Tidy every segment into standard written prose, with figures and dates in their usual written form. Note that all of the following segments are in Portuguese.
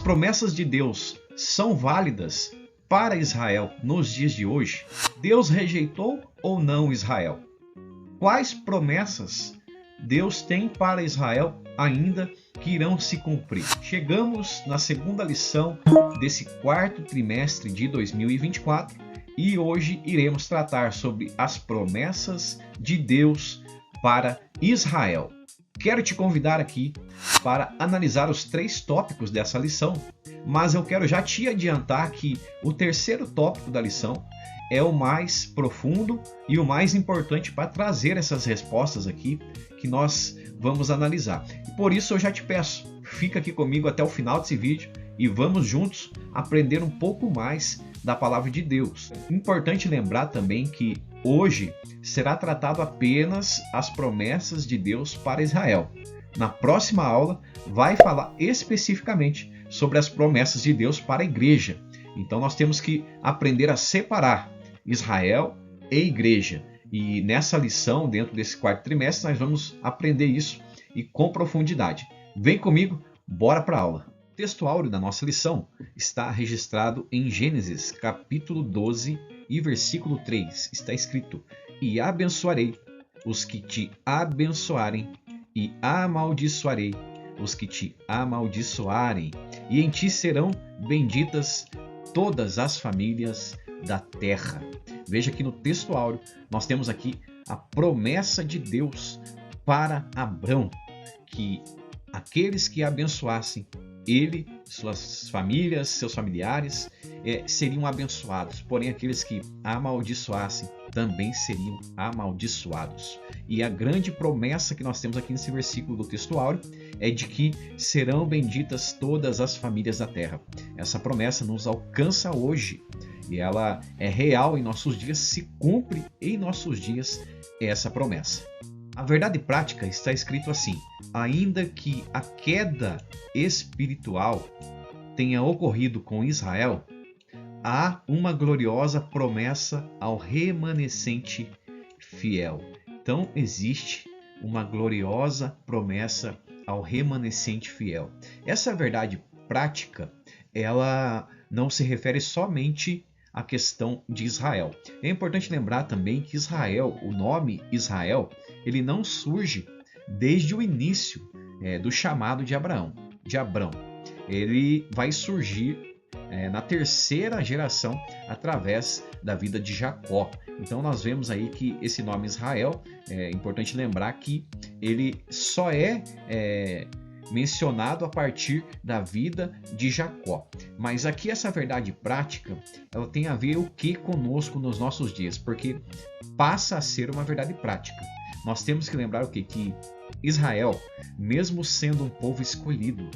promessas de Deus são válidas para Israel nos dias de hoje? Deus rejeitou ou não Israel? Quais promessas Deus tem para Israel ainda que irão se cumprir? Chegamos na segunda lição desse quarto trimestre de 2024 e hoje iremos tratar sobre as promessas de Deus para Israel. Quero te convidar aqui para analisar os 3 tópicos dessa lição, mas eu quero já te adiantar que o terceiro tópico da lição é o mais profundo e o mais importante para trazer essas respostas aqui que nós vamos analisar. E por isso eu já te peço, fica aqui comigo até o final desse vídeo e vamos juntos aprender um pouco mais da palavra de Deus. Importante lembrar também que hoje será tratado apenas as promessas de Deus para Israel. Na próxima aula vai falar especificamente sobre as promessas de Deus para a igreja. Então nós temos que aprender a separar Israel e igreja. E nessa lição, dentro desse quarto trimestre, nós vamos aprender isso e com profundidade. Vem comigo, bora para a aula. O texto áureo da nossa lição está registrado em Gênesis, capítulo 12 e versículo 3. Está escrito: E abençoarei os que te abençoarem, e amaldiçoarei os que te amaldiçoarem, e em ti serão benditas todas as famílias da terra. Veja que no texto áureo nós temos aqui a promessa de Deus para Abrão, que aqueles que abençoassem ele, suas famílias, seus familiares, seriam abençoados. Porém, aqueles que amaldiçoassem também seriam amaldiçoados. E a grande promessa que nós temos aqui nesse versículo do texto áureo é de que serão benditas todas as famílias da terra. Essa promessa nos alcança hoje e ela é real em nossos dias, se cumpre em nossos dias essa promessa. A verdade prática está escrito assim: ainda que a queda espiritual tenha ocorrido com Israel, há uma gloriosa promessa ao remanescente fiel. Então existe uma gloriosa promessa ao remanescente fiel. Essa verdade prática, ela não se refere somente à questão de Israel. É importante lembrar também que Israel, o nome Israel, ele não surge desde o início do chamado de Abraão. Ele vai surgir na terceira geração através da vida de Jacó. Então nós vemos aí que esse nome Israel, é importante lembrar que ele só é mencionado a partir da vida de Jacó. Mas aqui essa verdade prática, ela tem a ver o que conosco nos nossos dias, porque passa a ser uma verdade prática. Nós temos que lembrar o quê? Que Israel, mesmo sendo um povo escolhido,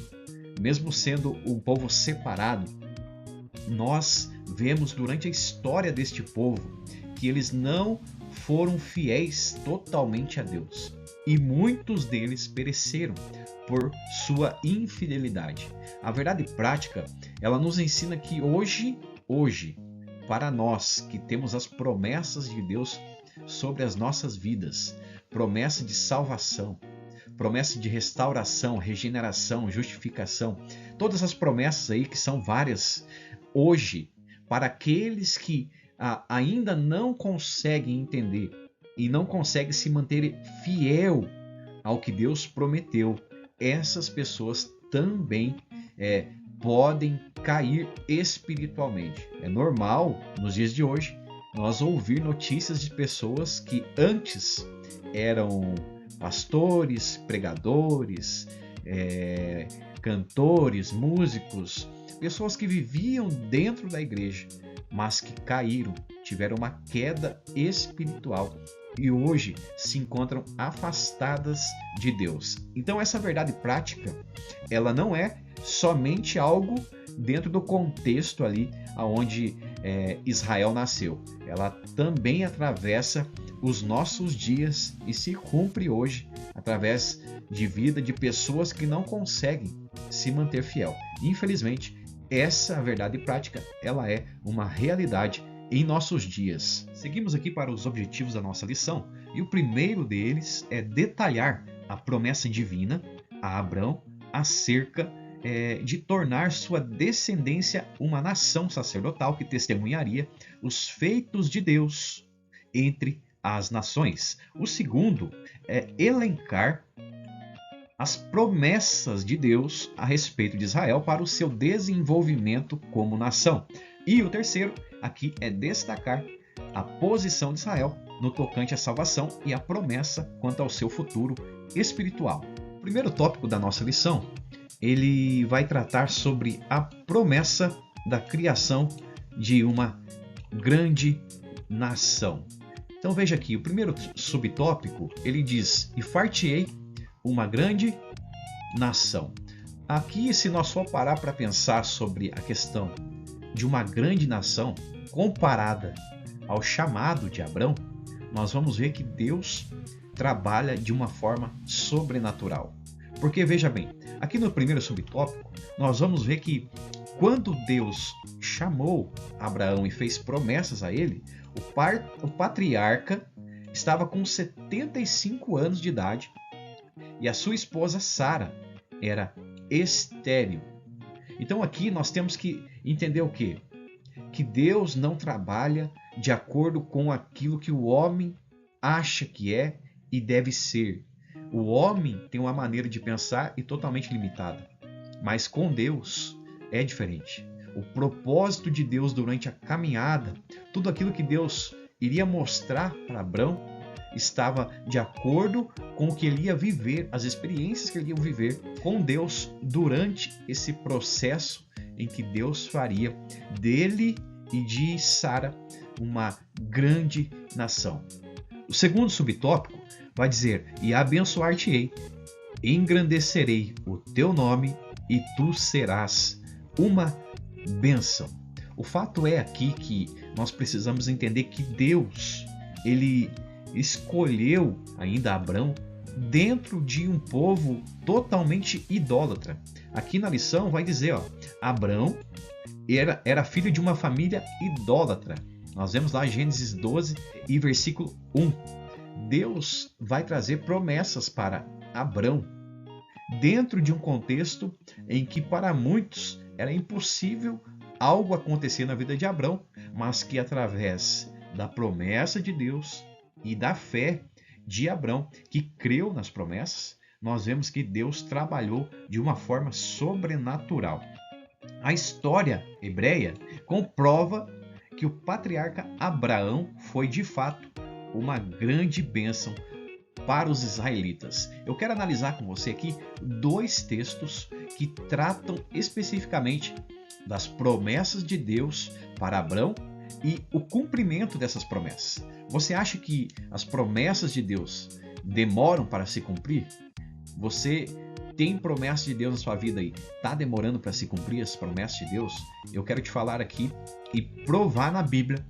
mesmo sendo um povo separado, nós vemos durante a história deste povo que eles não foram fiéis totalmente a Deus. E muitos deles pereceram por sua infidelidade. A verdade prática, ela nos ensina que hoje, para nós que temos as promessas de Deus sobre as nossas vidas, promessa de salvação, promessa de restauração, regeneração, justificação, todas as promessas aí que são várias, hoje, para aqueles que ainda não conseguem entender e não conseguem se manter fiel ao que Deus prometeu, essas pessoas também podem cair espiritualmente. É normal, nos dias de hoje, nós ouvir notícias de pessoas que antes eram pastores, pregadores, cantores, músicos, pessoas que viviam dentro da igreja, mas que caíram, tiveram uma queda espiritual e hoje se encontram afastadas de Deus. Então essa verdade prática, ela não é somente algo dentro do contexto ali onde Israel nasceu. Ela também atravessa os nossos dias e se cumpre hoje através de vida de pessoas que não conseguem se manter fiel. Infelizmente, essa verdade prática, ela é uma realidade em nossos dias. Seguimos aqui para os objetivos da nossa lição e o primeiro deles é detalhar a promessa divina a Abrão acerca de tornar sua descendência uma nação sacerdotal que testemunharia os feitos de Deus entre as nações. O segundo é elencar as promessas de Deus a respeito de Israel para o seu desenvolvimento como nação. E o terceiro aqui é destacar a posição de Israel no tocante à salvação e a promessa quanto ao seu futuro espiritual. O primeiro tópico da nossa lição, ele vai tratar sobre a promessa da criação de uma grande nação. Então veja aqui, o primeiro subtópico, ele diz: e far-te-ei uma grande nação. Aqui, se nós for parar para pensar sobre a questão de uma grande nação comparada ao chamado de Abrão, nós vamos ver que Deus trabalha de uma forma sobrenatural. Porque veja bem, aqui no primeiro subtópico, nós vamos ver que quando Deus chamou Abraão e fez promessas a ele, o patriarca estava com 75 anos de idade e a sua esposa Sara era estéril. Então aqui nós temos que entender o quê? Que Deus não trabalha de acordo com aquilo que o homem acha que é e deve ser. O homem tem uma maneira de pensar e totalmente limitada, mas com Deus é diferente. O propósito de Deus durante a caminhada, tudo aquilo que Deus iria mostrar para Abrão, estava de acordo com o que ele ia viver, as experiências que ele ia viver com Deus durante esse processo em que Deus faria dele e de Sara uma grande nação. O segundo subtópico vai dizer: e abençoar-te-ei, engrandecerei o teu nome e tu serás uma bênção. O fato é aqui que nós precisamos entender que Deus, ele escolheu ainda Abrão dentro de um povo totalmente idólatra. Aqui na lição vai dizer, Abrão era filho de uma família idólatra. Nós vemos lá Gênesis 12 e versículo 1. Deus vai trazer promessas para Abrão dentro de um contexto em que para muitos era impossível algo acontecer na vida de Abrão, mas que através da promessa de Deus e da fé de Abrão, que creu nas promessas, nós vemos que Deus trabalhou de uma forma sobrenatural. A história hebreia comprova que o patriarca Abraão foi de fato uma grande bênção para os israelitas. Eu quero analisar com você aqui dois textos que tratam especificamente das promessas de Deus para Abrão e o cumprimento dessas promessas. Você acha que as promessas de Deus demoram para se cumprir? Você tem promessas de Deus na sua vida e está demorando para se cumprir as promessas de Deus? Eu quero te falar aqui e provar na Bíblia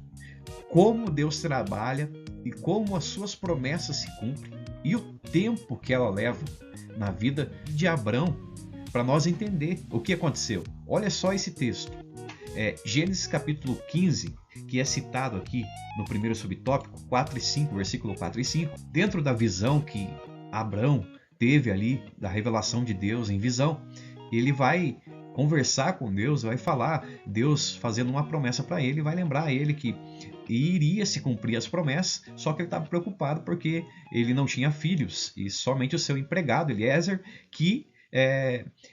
como Deus trabalha e como as suas promessas se cumprem e o tempo que ela leva na vida de Abrão para nós entender o que aconteceu. Olha só esse texto. Gênesis capítulo 15, que é citado aqui no primeiro subtópico, 4 e 5, versículo 4 e 5, dentro da visão que Abrão teve ali, da revelação de Deus em visão, ele vai conversar com Deus, vai falar, Deus fazendo uma promessa para ele, vai lembrar a ele que iria se cumprir as promessas, só que ele estava preocupado porque ele não tinha filhos, e somente o seu empregado, Eliezer, que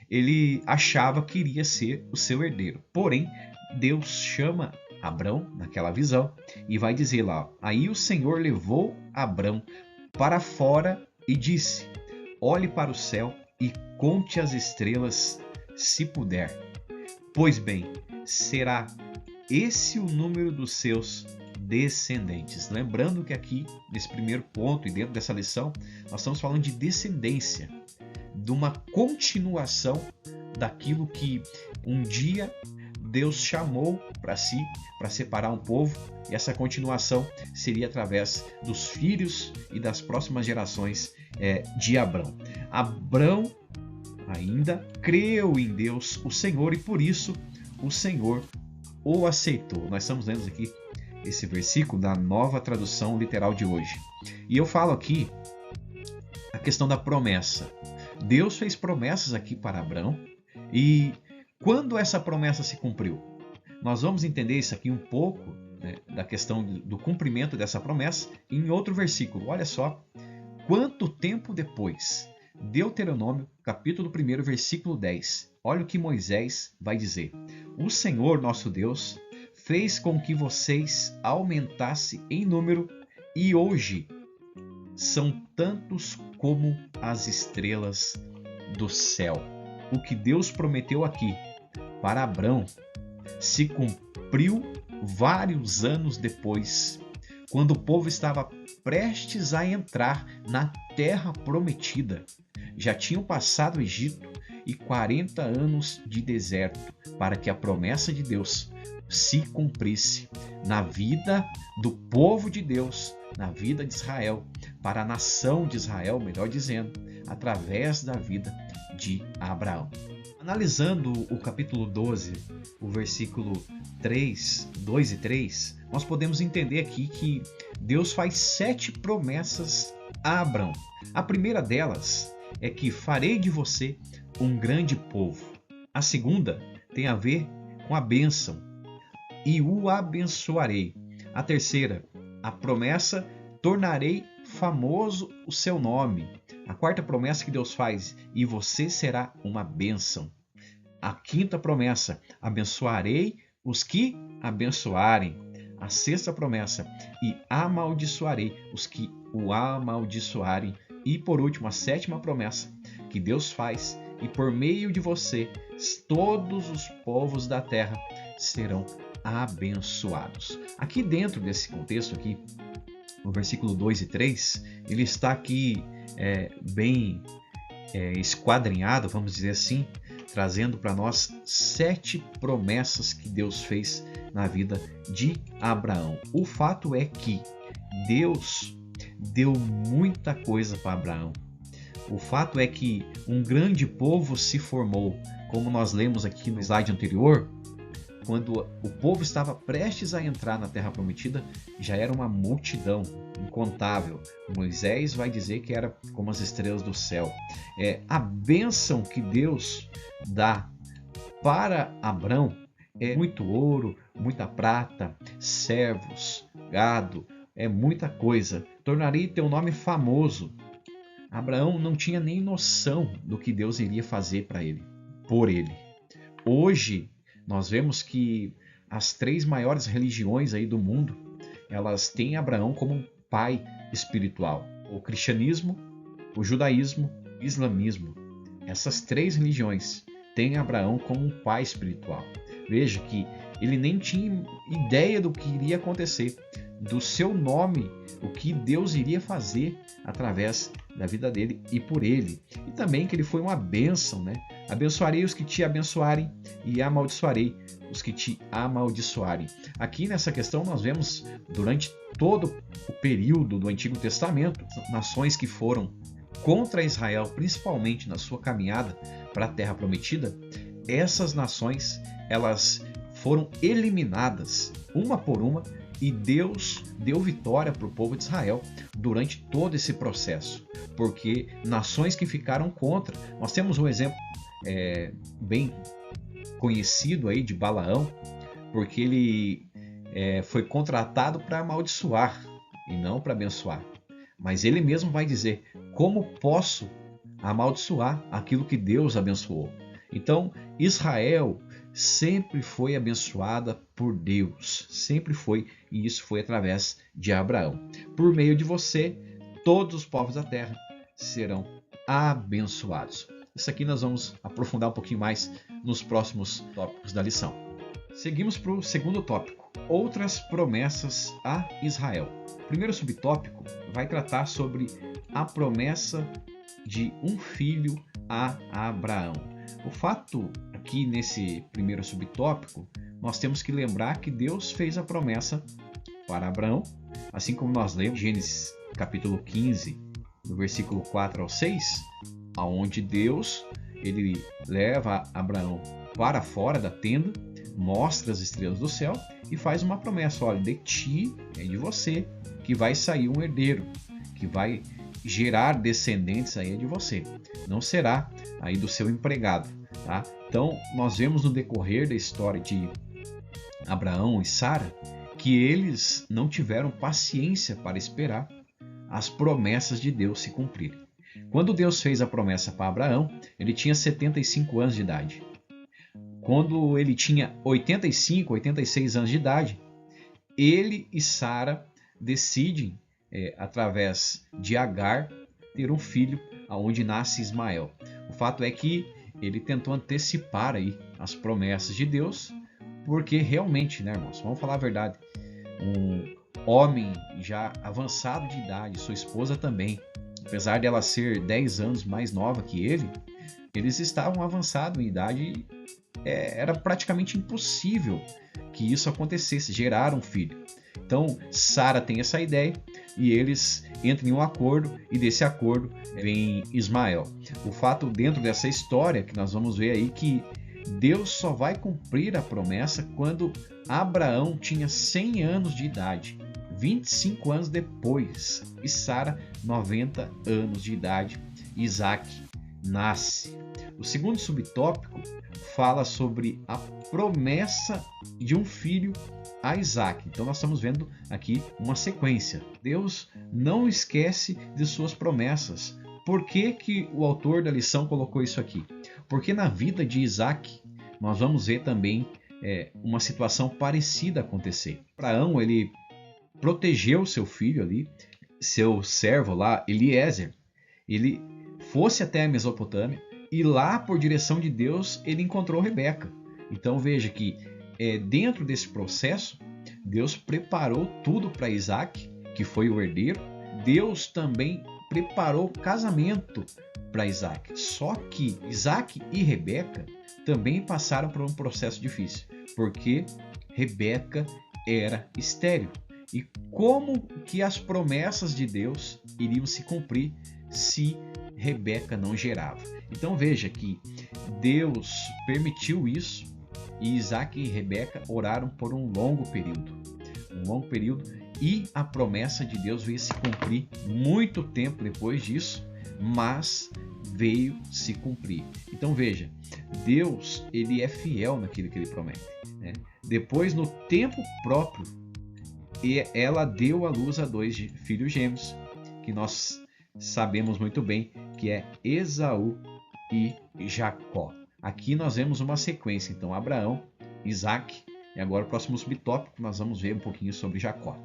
ele achava que iria ser o seu herdeiro. Porém, Deus chama Abrão naquela visão e vai dizer lá, aí o Senhor levou Abrão para fora e disse, olhe para o céu e conte as estrelas se puder. Pois bem, será esse o número dos seus descendentes. Lembrando que aqui, nesse primeiro ponto e dentro dessa lição, nós estamos falando de descendência, de uma continuação daquilo que um dia Deus chamou para si, para separar um povo, e essa continuação seria através dos filhos e das próximas gerações de Abrão. Abrão ainda creu em Deus, o Senhor, e por isso o Senhor o aceitou. Nós estamos lendo aqui esse versículo da Nova Tradução Literal de hoje. E eu falo aqui a questão da promessa. Deus fez promessas aqui para Abrão E quando essa promessa se cumpriu? Nós vamos entender isso aqui um pouco, né, da questão do cumprimento dessa promessa em outro versículo. Olha só, quanto tempo depois? Deuteronômio, capítulo 1, versículo 10. Olha o que Moisés vai dizer. O Senhor, nosso Deus, fez com que vocês aumentassem em número e hoje são tantos como as estrelas do céu. O que Deus prometeu aqui para Abrão se cumpriu vários anos depois, quando o povo estava prestes a entrar na terra prometida. Já tinham passado o Egito e 40 anos de deserto para que a promessa de Deus se cumprisse na vida do povo de Deus, na vida de Israel, para a nação de Israel, melhor dizendo, através da vida de Abraão. Analisando o capítulo 12, o versículo 2 e 3, nós podemos entender aqui que Deus faz 7 promessas a Abrão. A primeira delas é que farei de você um grande povo. A segunda tem a ver com a bênção, e o abençoarei. A terceira, a promessa, tornarei famoso o seu nome. A quarta promessa que Deus faz, e você será uma bênção. A quinta promessa, abençoarei os que abençoarem. A sexta promessa, e amaldiçoarei os que o amaldiçoarem. E por último, a sétima promessa que Deus faz, e por meio de você, todos os povos da terra serão abençoados. Aqui dentro desse contexto aqui, no versículo 2 e 3, ele está aqui bem esquadrinhado, vamos dizer assim, trazendo para nós 7 promessas que Deus fez na vida de Abraão. O fato é que Deus deu muita coisa para Abraão. O fato é que um grande povo se formou, como nós lemos aqui no slide anterior. Quando o povo estava prestes a entrar na Terra Prometida, já era uma multidão incontável. Moisés vai dizer que era como as estrelas do céu. A bênção que Deus dá para Abrão é muito ouro, muita prata, servos, gado, muita coisa. Tornarei teu nome famoso. Abraão não tinha nem noção do que Deus iria fazer para ele, por ele. Hoje, nós vemos que as 3 maiores religiões aí do mundo, elas têm Abraão como um pai espiritual. O cristianismo, o judaísmo e o islamismo. Essas 3 religiões têm Abraão como um pai espiritual. Veja que ele nem tinha ideia do que iria acontecer, do seu nome, o que Deus iria fazer através da vida dele e por ele. E também que ele foi uma bênção, né? Abençoarei os que te abençoarem e amaldiçoarei os que te amaldiçoarem. Aqui nessa questão nós vemos durante todo o período do Antigo Testamento, nações que foram contra Israel, principalmente na sua caminhada para a Terra Prometida, essas nações elas foram eliminadas uma por uma, e Deus deu vitória para o povo de Israel durante todo esse processo, porque nações que ficaram contra, nós temos um exemplo bem conhecido aí de Balaão, porque ele foi contratado para amaldiçoar e não para abençoar. Mas ele mesmo vai dizer: como posso amaldiçoar aquilo que Deus abençoou? Então, Israel sempre foi abençoada por Deus, sempre foi, e isso foi através de Abraão. Por meio de você, todos os povos da terra serão abençoados. Isso aqui nós vamos aprofundar um pouquinho mais nos próximos tópicos da lição. Seguimos para o segundo tópico, outras promessas a Israel. O primeiro subtópico vai tratar sobre a promessa de um filho a Abraão. O fato aqui nesse primeiro subtópico, nós temos que lembrar que Deus fez a promessa para Abraão, assim como nós lemos em Gênesis capítulo 15, no versículo 4 ao 6, aonde Deus ele leva Abraão para fora da tenda, mostra as estrelas do céu e faz uma promessa: olha, de ti, de você, que vai sair um herdeiro, que vai gerar descendentes aí de você. Não será aí do seu empregado, tá? Então, nós vemos no decorrer da história de Abraão e Sara que eles não tiveram paciência para esperar as promessas de Deus se cumprirem. Quando Deus fez a promessa para Abraão, ele tinha 75 anos de idade. Quando ele tinha 85, 86 anos de idade, ele e Sara decidem, através de Agar, ter um filho, aonde nasce Ismael. O fato é que ele tentou antecipar aí as promessas de Deus, porque realmente, né, irmãos, vamos falar a verdade, um homem já avançado de idade, sua esposa também, apesar de ela ser 10 anos mais nova que ele, eles estavam avançados em idade e era praticamente impossível que isso acontecesse, gerar um filho. Então, Sara tem essa ideia e eles entram em um acordo, e desse acordo vem Ismael. O fato dentro dessa história que nós vamos ver aí que Deus só vai cumprir a promessa quando Abraão tinha 100 anos de idade, 25 anos depois, e Sara 90 anos de idade. Isaac nasce. O segundo subtópico fala sobre a promessa de um filho a Isaac. Então nós estamos vendo aqui uma sequência. Deus não esquece de suas promessas. Por que o autor da lição colocou isso aqui? Porque na vida de Isaac nós vamos ver também uma situação parecida acontecer. Abraão, ele protegeu seu filho ali, seu servo lá, Eliezer. Ele fosse até a Mesopotâmia e lá, por direção de Deus, ele encontrou Rebeca. Então veja que dentro desse processo, Deus preparou tudo para Isaac, que foi o herdeiro. Deus também preparou o casamento para Isaac. Só que Isaac e Rebeca também passaram por um processo difícil, porque Rebeca era estéril. E como que as promessas de Deus iriam se cumprir se Rebeca não gerava? Então veja que Deus permitiu isso e Isaac e Rebeca oraram por um longo período. E a promessa de Deus veio se cumprir muito tempo depois disso, mas veio se cumprir. Então veja, Deus ele é fiel naquilo que ele promete, né? Depois, no tempo próprio, ela deu à luz a 2 filhos gêmeos, que nós sabemos muito bem que é Esaú e Jacó. Aqui nós vemos uma sequência, então Abraão, Isaac, e agora o próximo subtópico nós vamos ver um pouquinho sobre Jacó.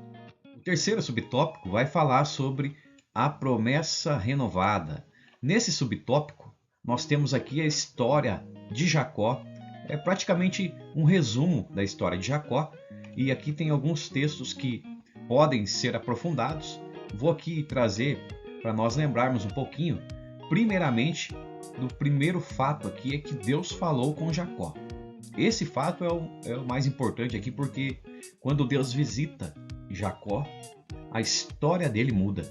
O terceiro subtópico vai falar sobre a promessa renovada. Nesse subtópico nós temos aqui a história de Jacó, é praticamente um resumo da história de Jacó, e aqui tem alguns textos que podem ser aprofundados. Vou aqui trazer para nós lembrarmos um pouquinho. Primeiramente, do primeiro fato aqui é que Deus falou com Jacó. Esse fato é o mais importante aqui, porque quando Deus visita Jacó, a história dele muda.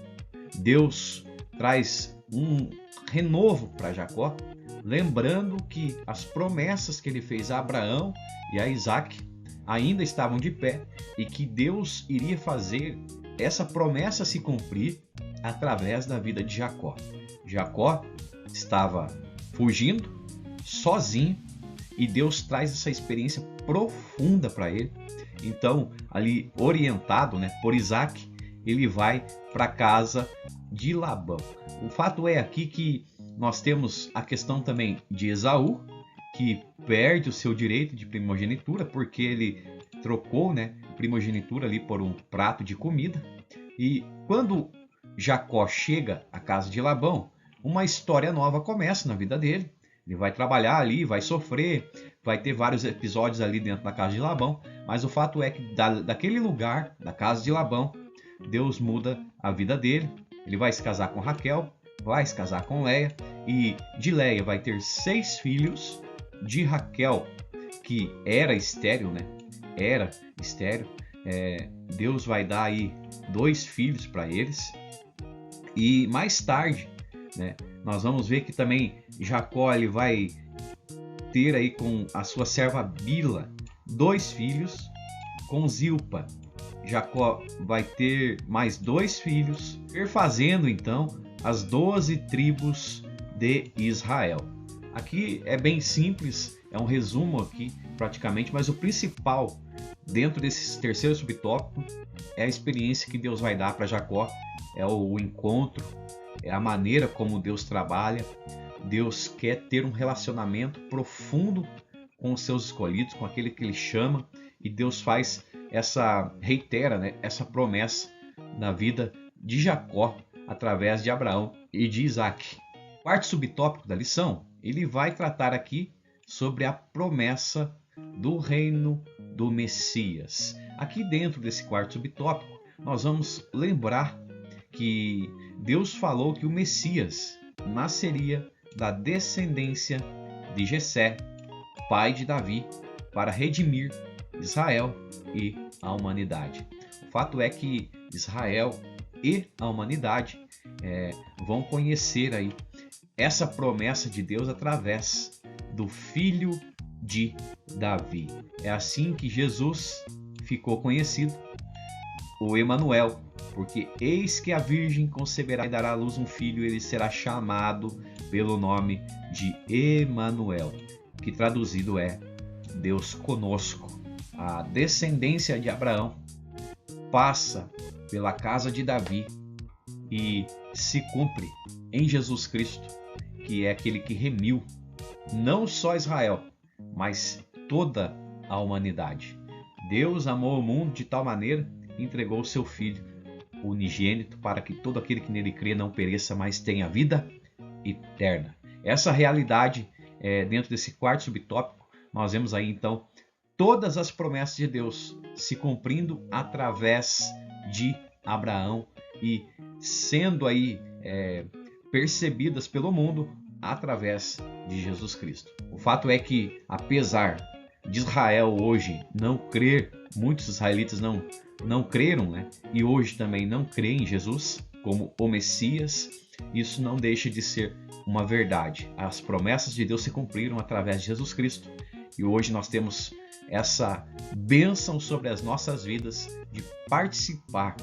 Deus traz um renovo para Jacó, lembrando que as promessas que ele fez a Abraão e a Isaac ainda estavam de pé e que Deus iria fazer essa promessa se cumprir através da vida de Jacó. Jacó estava fugindo, sozinho, e Deus traz essa experiência profunda para ele. Então, ali orientado, né, por Isaac, ele vai para a casa de Labão. O fato é aqui que nós temos a questão também de Esaú, que perde o seu direito de primogenitura, porque ele trocou, né, primogenitura ali por um prato de comida. E quando Jacó chega à casa de Labão, uma história nova começa na vida dele. Ele vai trabalhar ali, vai sofrer, vai ter vários episódios ali dentro da casa de Labão, mas o fato é que daquele lugar, da casa de Labão, Deus muda a vida dele. Ele vai se casar com Raquel, vai se casar com Leia, e de Leia vai ter 6 filhos. De Raquel, que era estéril, né? Era estéril, Deus vai dar aí 2 filhos para eles. E mais tarde, né, nós vamos ver que também Jacó ele vai ter aí com a sua serva Bila 2 filhos. Com Zilpa, Jacó vai ter mais 2 filhos, perfazendo então as 12 tribos de Israel. Aqui é bem simples, é um resumo aqui praticamente, mas o principal dentro desse terceiro subtópico é a experiência que Deus vai dar para Jacó, é o encontro, é a maneira como Deus trabalha. Deus quer ter um relacionamento profundo com os seus escolhidos, com aquele que ele chama, e Deus reitera, né, essa promessa na vida de Jacó através de Abraão e de Isaac. O quarto subtópico da lição, ele vai tratar aqui sobre a promessa do reino do Messias. Aqui dentro desse quarto subtópico, nós vamos lembrar que Deus falou que o Messias nasceria da descendência de Jessé, pai de Davi, para redimir Israel e a humanidade. O fato é que Israel e a humanidade vão conhecer aí essa promessa de Deus através do filho de Davi. É assim que Jesus ficou conhecido, o Emanuel, porque eis que a virgem conceberá e dará à luz um filho, e ele será chamado pelo nome de Emanuel, que traduzido é Deus conosco. A descendência de Abraão passa pela casa de Davi e se cumpre em Jesus Cristo, que é aquele que remiu não só Israel, mas toda a humanidade. Deus amou o mundo de tal maneira que entregou o seu Filho unigênito para que todo aquele que nele crê não pereça, mas tenha vida eterna. Essa realidade, dentro desse quarto subtópico, nós vemos aí então todas as promessas de Deus se cumprindo através de Abraão e sendo aí percebidas pelo mundo através de Jesus Cristo. O fato é que, apesar de Israel hoje não crer, muitos israelitas não creram, né? E hoje também não creem em Jesus como o Messias, isso não deixa de ser uma verdade. As promessas de Deus se cumpriram através de Jesus Cristo e hoje nós temos essa bênção sobre as nossas vidas de participar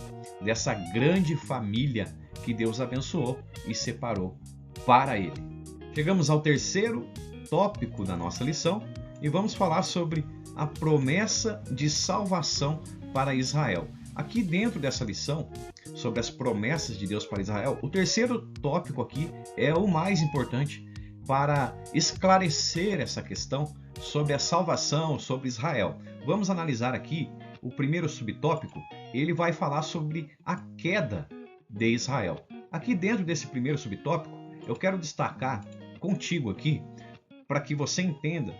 dessa grande família que Deus abençoou e separou para Ele. Chegamos ao terceiro tópico da nossa lição e vamos falar sobre a promessa de salvação para Israel. Aqui dentro dessa lição, sobre as promessas de Deus para Israel, o terceiro tópico aqui é o mais importante para esclarecer essa questão sobre a salvação, sobre Israel. Vamos analisar aqui o primeiro subtópico, ele vai falar sobre a queda de Israel. Aqui dentro desse primeiro subtópico, eu quero destacar contigo aqui, para que você entenda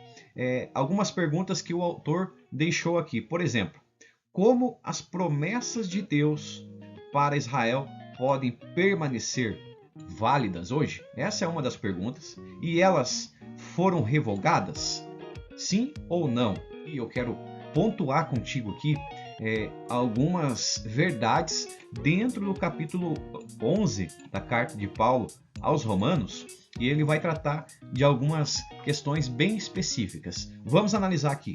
algumas perguntas que o autor deixou aqui. Por exemplo, como as promessas de Deus para Israel podem permanecer válidas hoje? Essa é uma das perguntas. E elas foram revogadas? Sim ou não? E eu quero pontuar contigo aqui algumas verdades dentro do capítulo 11 da carta de Paulo aos Romanos, e ele vai tratar de algumas questões bem específicas. Vamos analisar aqui.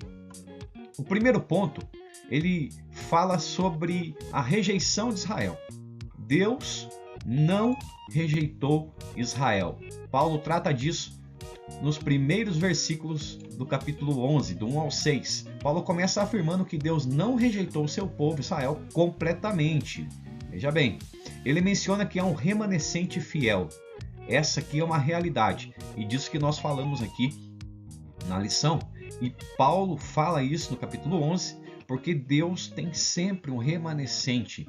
O primeiro ponto, ele fala sobre a rejeição de Israel. Deus não rejeitou Israel. Paulo trata disso nos primeiros versículos do capítulo 11, do 1 ao 6. Paulo começa afirmando que Deus não rejeitou o seu povo, Israel, completamente. Veja bem, ele menciona que há um remanescente fiel. Essa aqui é uma realidade, e disso que nós falamos aqui na lição. E Paulo fala isso no capítulo 11, porque Deus tem sempre um remanescente.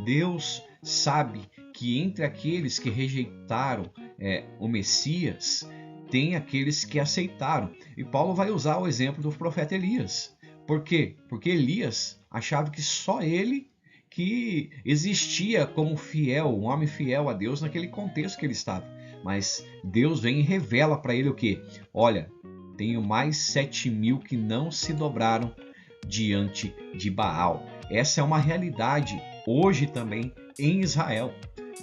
Deus sabe que entre aqueles que rejeitaram o Messias, tem aqueles que aceitaram. E Paulo vai usar o exemplo do profeta Elias. Por quê? Porque Elias achava que só ele que existia como fiel, um homem fiel a Deus naquele contexto que ele estava. Mas Deus vem e revela para ele o quê? Olha, tenho mais 7.000 que não se dobraram diante de Baal. Essa é uma realidade hoje também em Israel.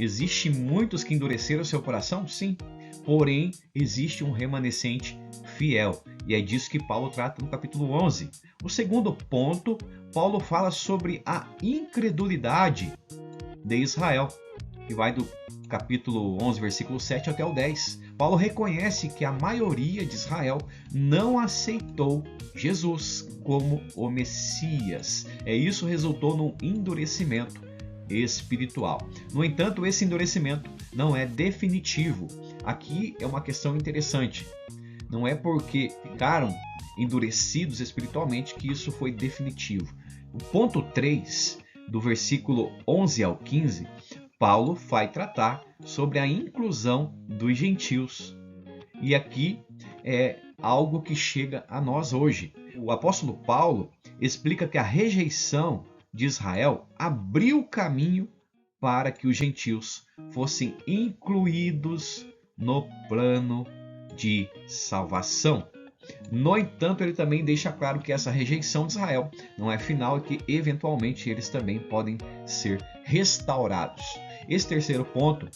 Existem muitos que endureceram seu coração? Sim. Porém, existe um remanescente fiel. E é disso que Paulo trata no capítulo 11. O segundo ponto, Paulo fala sobre a incredulidade de Israel, que vai do capítulo 11, versículo 7 até o 10. Paulo reconhece que a maioria de Israel não aceitou Jesus como o Messias. Isso resultou num endurecimento espiritual. No entanto, esse endurecimento não é definitivo. Aqui é uma questão interessante. Não é porque ficaram endurecidos espiritualmente que isso foi definitivo. O ponto 3, do versículo 11 ao 15, Paulo vai tratar sobre a inclusão dos gentios. E aqui é algo que chega a nós hoje. O apóstolo Paulo explica que a rejeição de Israel abriu o caminho para que os gentios fossem incluídos no plano de salvação. No entanto, ele também deixa claro que essa rejeição de Israel não é final e que, eventualmente, eles também podem ser restaurados. Esse terceiro ponto,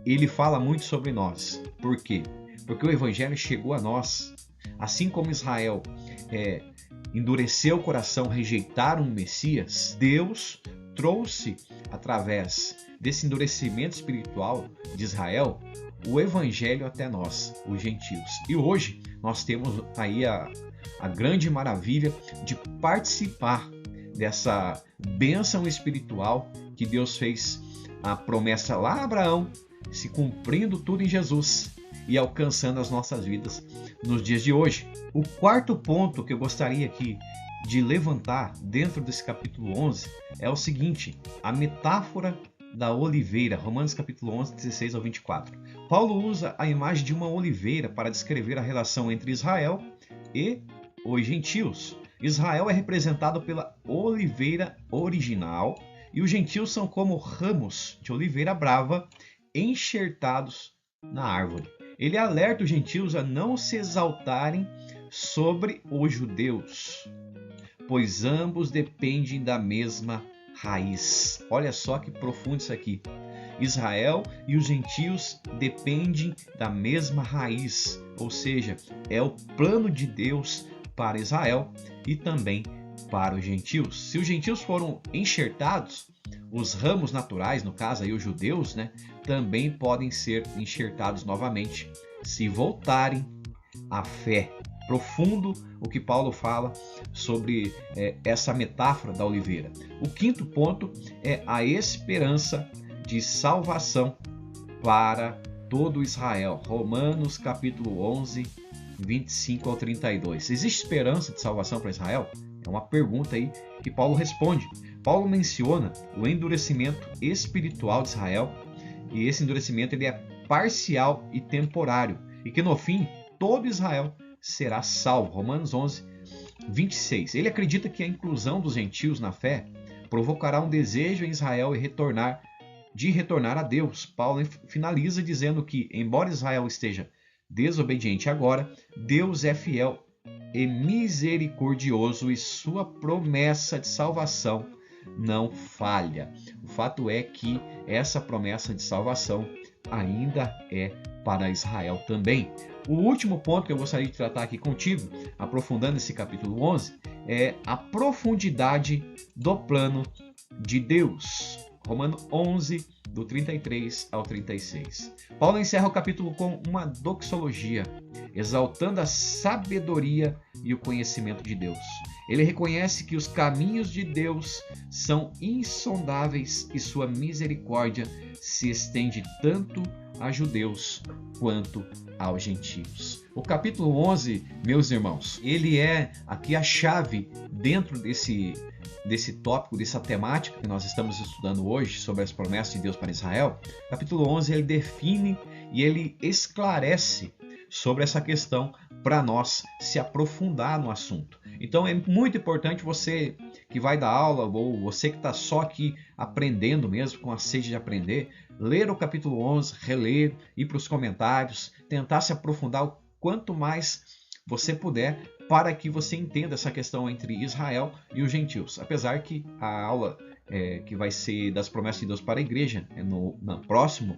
ele fala muito sobre nós. Por quê? Porque o Evangelho chegou a nós. Assim como Israel endureceu o coração, rejeitaram o Messias, Deus trouxe, através desse endurecimento espiritual de Israel, o Evangelho até nós, os gentios. E hoje nós temos aí a grande maravilha de participar dessa bênção espiritual que Deus fez a promessa lá a Abraão, se cumprindo tudo em Jesus e alcançando as nossas vidas nos dias de hoje. O quarto ponto que eu gostaria aqui de levantar dentro desse capítulo 11 é o seguinte: a metáfora da oliveira, Romanos capítulo 11, 16 ao 24. Paulo usa a imagem de uma oliveira para descrever a relação entre Israel e os gentios. Israel é representado pela oliveira original e os gentios são como ramos de oliveira brava enxertados na árvore. Ele alerta os gentios a não se exaltarem sobre os judeus, pois ambos dependem da mesma raiz. Olha só que profundo isso aqui. Israel e os gentios dependem da mesma raiz, ou seja, é o plano de Deus para Israel e também para os gentios. Se os gentios foram enxertados, os ramos naturais, no caso aí os judeus, também podem ser enxertados novamente se voltarem à fé. Profundo o que Paulo fala sobre essa metáfora da oliveira. O quinto ponto é a esperança de salvação para todo Israel. Romanos capítulo 11, 25 ao 32. Existe esperança de salvação para Israel? É uma pergunta aí que Paulo responde. Paulo menciona o endurecimento espiritual de Israel, e esse endurecimento ele é parcial e temporário, e que no fim todo Israel será salvo. Romanos 11, 26. Ele acredita que a inclusão dos gentios na fé provocará um desejo em Israel de retornar a Deus. Paulo finaliza dizendo que, embora Israel esteja desobediente agora, Deus é fiel e misericordioso e sua promessa de salvação não falha. O fato é que essa promessa de salvação ainda é para Israel também. O último ponto que eu gostaria de tratar aqui contigo, aprofundando esse capítulo 11, é a profundidade do plano de Deus. Romanos 11, do 33 ao 36. Paulo encerra o capítulo com uma doxologia, exaltando a sabedoria e o conhecimento de Deus. Ele reconhece que os caminhos de Deus são insondáveis e sua misericórdia se estende tanto a judeus quanto aos gentios. O capítulo 11, meus irmãos, ele é aqui a chave dentro desse tópico, dessa temática que nós estamos estudando hoje sobre as promessas de Deus para Israel. Capítulo 11, ele define e ele esclarece sobre essa questão para nós se aprofundar no assunto. Então é muito importante você que vai dar aula ou você que está só aqui aprendendo mesmo, com a sede de aprender, ler o capítulo 11, reler, ir para os comentários, tentar se aprofundar o quanto mais você puder para que você entenda essa questão entre Israel e os gentios. Apesar que a aula que vai ser das promessas de Deus para a igreja no próximo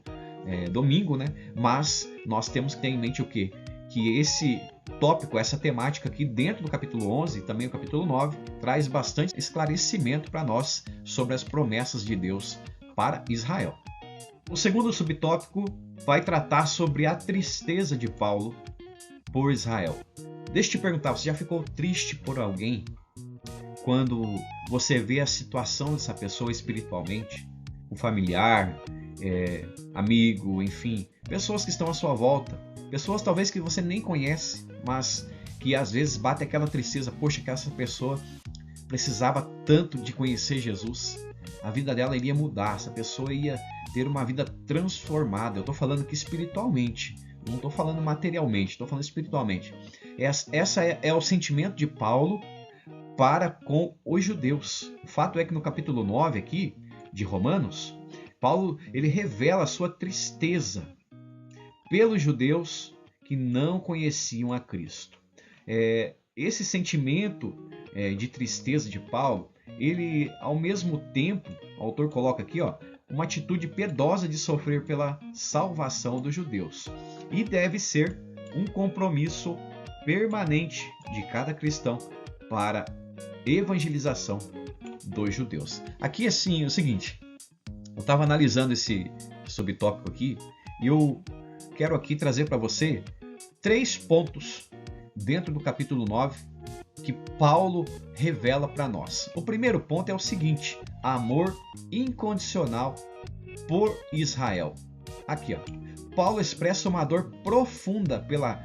domingo, mas nós temos que ter em mente o quê? Que esse tópico, essa temática aqui dentro do capítulo 11 e também o capítulo 9 traz bastante esclarecimento para nós sobre as promessas de Deus para Israel. O segundo subtópico vai tratar sobre a tristeza de Paulo por Israel. Deixa eu te perguntar, você já ficou triste por alguém quando você vê a situação dessa pessoa espiritualmente? Um familiar, amigo, enfim, pessoas que estão à sua volta, pessoas talvez que você nem conhece, mas que às vezes bate aquela tristeza, poxa, que essa pessoa precisava tanto de conhecer Jesus, a vida dela iria mudar, essa pessoa ia ter uma vida transformada. Eu estou falando aqui espiritualmente, não estou falando materialmente, estou falando espiritualmente. Essa é o sentimento de Paulo para com os judeus. O fato é que no capítulo 9 aqui, de Romanos, Paulo ele revela a sua tristeza pelos judeus que não conheciam a Cristo. Esse sentimento de tristeza de Paulo, ele ao mesmo tempo, o autor coloca aqui, uma atitude piedosa de sofrer pela salvação dos judeus. E deve ser um compromisso permanente de cada cristão para evangelização dos judeus. Aqui assim, é o seguinte, eu estava analisando esse subtópico aqui e eu quero aqui trazer para você 3 pontos dentro do capítulo 9 que Paulo revela para nós. O primeiro ponto é o seguinte: amor incondicional por Israel. Aqui, Paulo expressa uma dor profunda pela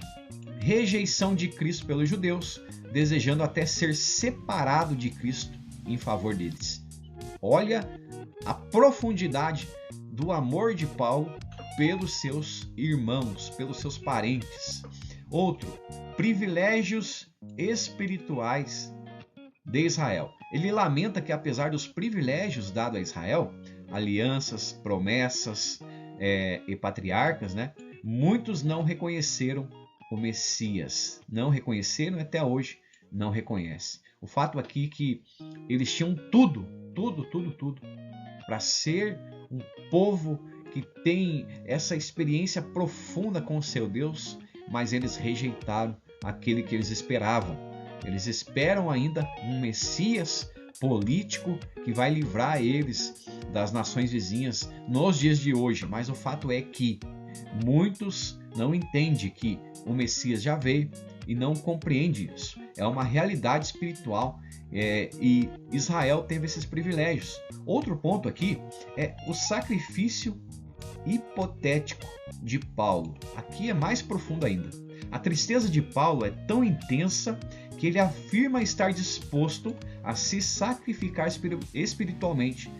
rejeição de Cristo pelos judeus, desejando até ser separado de Cristo em favor deles. Olha a profundidade do amor de Paulo pelos seus irmãos, pelos seus parentes. Outro, privilégios espirituais de Israel. Ele lamenta que apesar dos privilégios dados a Israel, alianças, promessas e patriarcas, muitos não reconheceram o Messias. Não reconheceram e até hoje não reconhecem. O fato aqui é que eles tinham tudo para ser um povo que tem essa experiência profunda com o seu Deus, mas eles rejeitaram aquele que eles esperavam. Eles esperam ainda um Messias político que vai livrar eles das nações vizinhas nos dias de hoje. Mas o fato é que muitos não entendem que o Messias já veio e não compreendem isso. É uma realidade espiritual e Israel teve esses privilégios. Outro ponto aqui é o sacrifício hipotético de Paulo. Aqui é mais profundo ainda. A tristeza de Paulo é tão intensa que ele afirma estar disposto a se sacrificar espiritualmente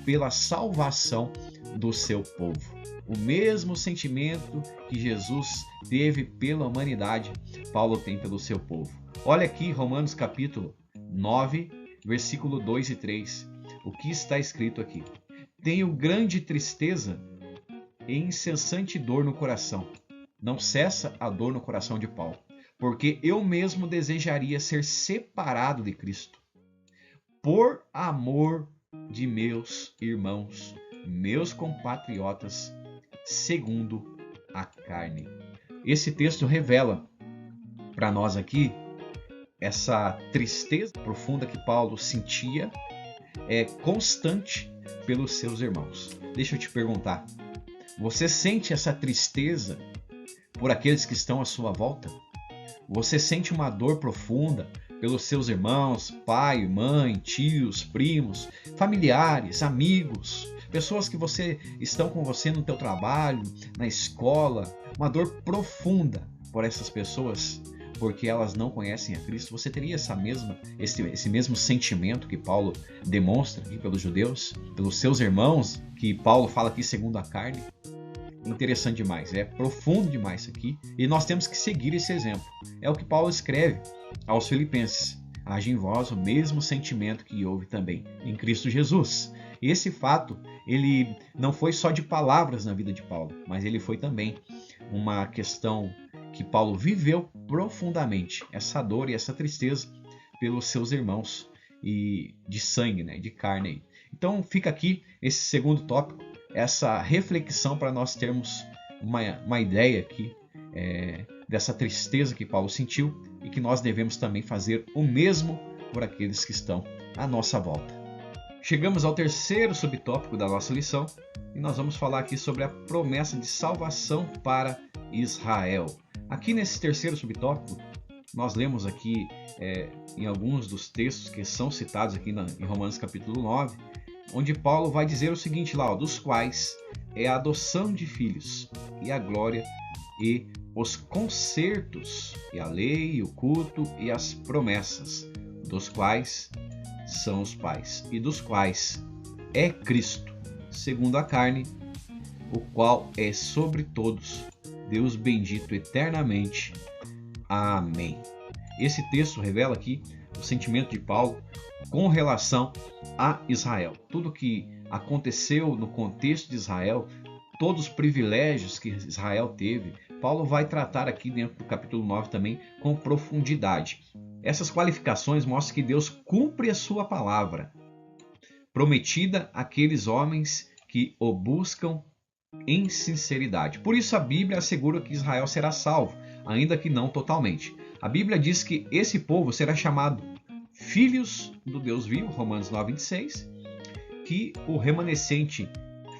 pela salvação do seu povo. O mesmo sentimento que Jesus teve pela humanidade, Paulo tem pelo seu povo. Olha aqui Romanos capítulo 9, versículo 2 e 3. O que está escrito aqui? Tenho grande tristeza e incessante dor no coração. Não cessa a dor no coração de Paulo, porque eu mesmo desejaria ser separado de Cristo, por amor de meus irmãos, meus compatriotas, segundo a carne. Esse texto revela para nós aqui essa tristeza profunda que Paulo sentia, constante pelos seus irmãos. Deixa eu te perguntar, você sente essa tristeza por aqueles que estão à sua volta? Você sente uma dor profunda pelos seus irmãos, pai, mãe, tios, primos, familiares, amigos, pessoas que estão com você no teu trabalho, na escola, uma dor profunda por essas pessoas, porque elas não conhecem a Cristo? Você teria esse mesmo sentimento que Paulo demonstra aqui pelos judeus, pelos seus irmãos, que Paulo fala aqui segundo a carne? Interessante demais, é profundo demais isso aqui, e nós temos que seguir esse exemplo. É o que Paulo escreve aos Filipenses: haja em vós o mesmo sentimento que houve também em Cristo Jesus. Esse fato, ele não foi só de palavras na vida de Paulo, mas ele foi também uma questão que Paulo viveu profundamente, essa dor e essa tristeza pelos seus irmãos e de sangue, de carne. Então fica aqui esse segundo tópico, essa reflexão para nós termos uma ideia aqui dessa tristeza que Paulo sentiu e que nós devemos também fazer o mesmo por aqueles que estão à nossa volta. Chegamos ao terceiro subtópico da nossa lição e nós vamos falar aqui sobre a promessa de salvação para Israel. Aqui nesse terceiro subtópico, nós lemos aqui em alguns dos textos que são citados aqui em Romanos capítulo 9, onde Paulo vai dizer o seguinte lá, dos quais é a adoção de filhos e a glória e os concertos e a lei, o culto e as promessas, dos quais são os pais e dos quais é Cristo, segundo a carne, o qual é sobre todos, Deus bendito eternamente. Amém. Esse texto revela aqui o sentimento de Paulo com relação a Israel. Tudo que aconteceu no contexto de Israel, todos os privilégios que Israel teve, Paulo vai tratar aqui dentro do capítulo 9 também com profundidade. Essas qualificações mostram que Deus cumpre a sua palavra, prometida àqueles homens que o buscam em sinceridade. Por isso a Bíblia assegura que Israel será salvo, ainda que não totalmente. A Bíblia diz que esse povo será chamado filhos do Deus vivo, Romanos 9:26, que o remanescente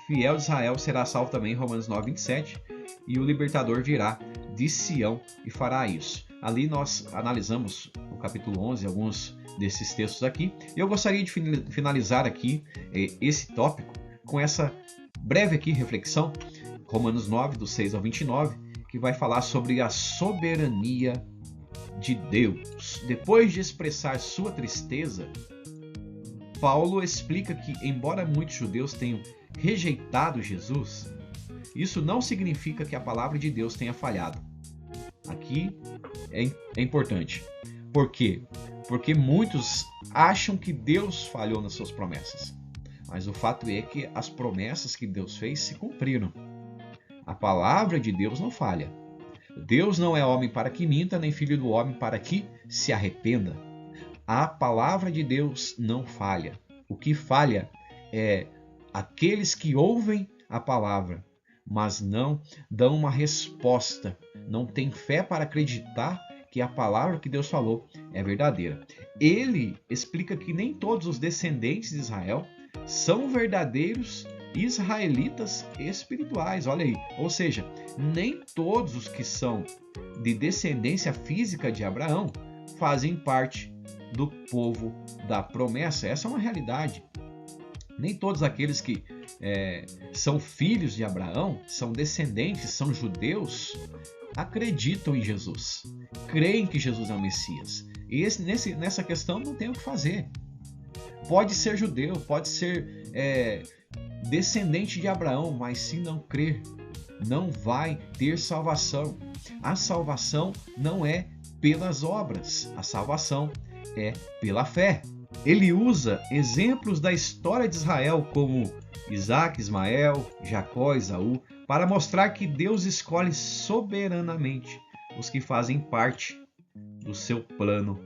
fiel de Israel será salvo também, Romanos 9:27, e o libertador virá de Sião e fará isso. Ali nós analisamos no capítulo 11 alguns desses textos aqui. E eu gostaria de finalizar aqui esse tópico com essa breve aqui reflexão, Romanos 9, do 6 ao 29, que vai falar sobre a soberania de Deus. Depois de expressar sua tristeza, Paulo explica que, embora muitos judeus tenham rejeitado Jesus, isso não significa que a palavra de Deus tenha falhado. Aqui é importante. Por quê? Porque muitos acham que Deus falhou nas suas promessas. Mas o fato é que as promessas que Deus fez se cumpriram. A palavra de Deus não falha. Deus não é homem para que minta, nem filho do homem para que se arrependa. A palavra de Deus não falha. O que falha é aqueles que ouvem a palavra, mas não dão uma resposta, não têm fé para acreditar que a palavra que Deus falou é verdadeira. Ele explica que nem todos os descendentes de Israel são verdadeiros israelitas espirituais, olha aí. Ou seja, nem todos os que são de descendência física de Abraão fazem parte do povo da promessa. Essa é uma realidade. Nem todos aqueles que são filhos de Abraão, são descendentes, são judeus, acreditam em Jesus, creem que Jesus é o Messias. E nessa questão não tem o que fazer. Pode ser judeu, pode ser descendente de Abraão, mas se não crer, não vai ter salvação. A salvação não é pelas obras, a salvação é pela fé. Ele usa exemplos da história de Israel como Isaac, Ismael, Jacó, Esaú, para mostrar que Deus escolhe soberanamente os que fazem parte do seu plano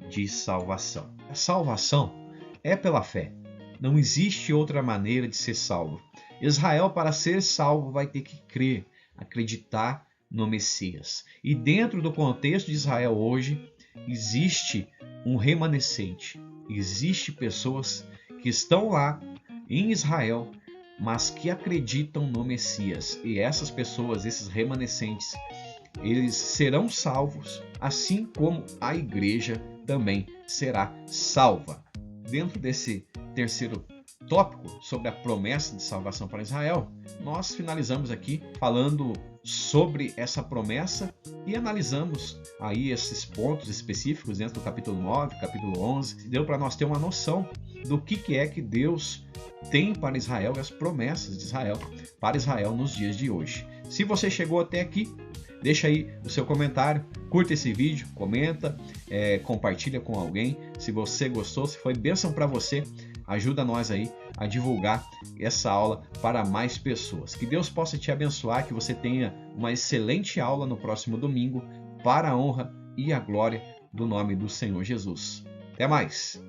de salvação. A salvação é pela fé. Não existe outra maneira de ser salvo. Israel, para ser salvo, vai ter que crer, acreditar no Messias. E dentro do contexto de Israel hoje, existe um remanescente. Existem pessoas que estão lá em Israel, mas que acreditam no Messias. E essas pessoas, esses remanescentes, eles serão salvos, assim como a igreja também será salva. Dentro desse terceiro tópico sobre a promessa de salvação para Israel, nós finalizamos aqui falando sobre essa promessa e analisamos aí esses pontos específicos dentro do capítulo 9, capítulo 11. Deu para nós ter uma noção do que é que Deus tem para Israel e as promessas de Israel para Israel nos dias de hoje. Se você chegou até aqui, deixa aí o seu comentário, curta esse vídeo, comenta, compartilha com alguém. Se você gostou, se foi bênção para você, ajuda nós aí a divulgar essa aula para mais pessoas. Que Deus possa te abençoar, que você tenha uma excelente aula no próximo domingo, para a honra e a glória do nome do Senhor Jesus. Até mais!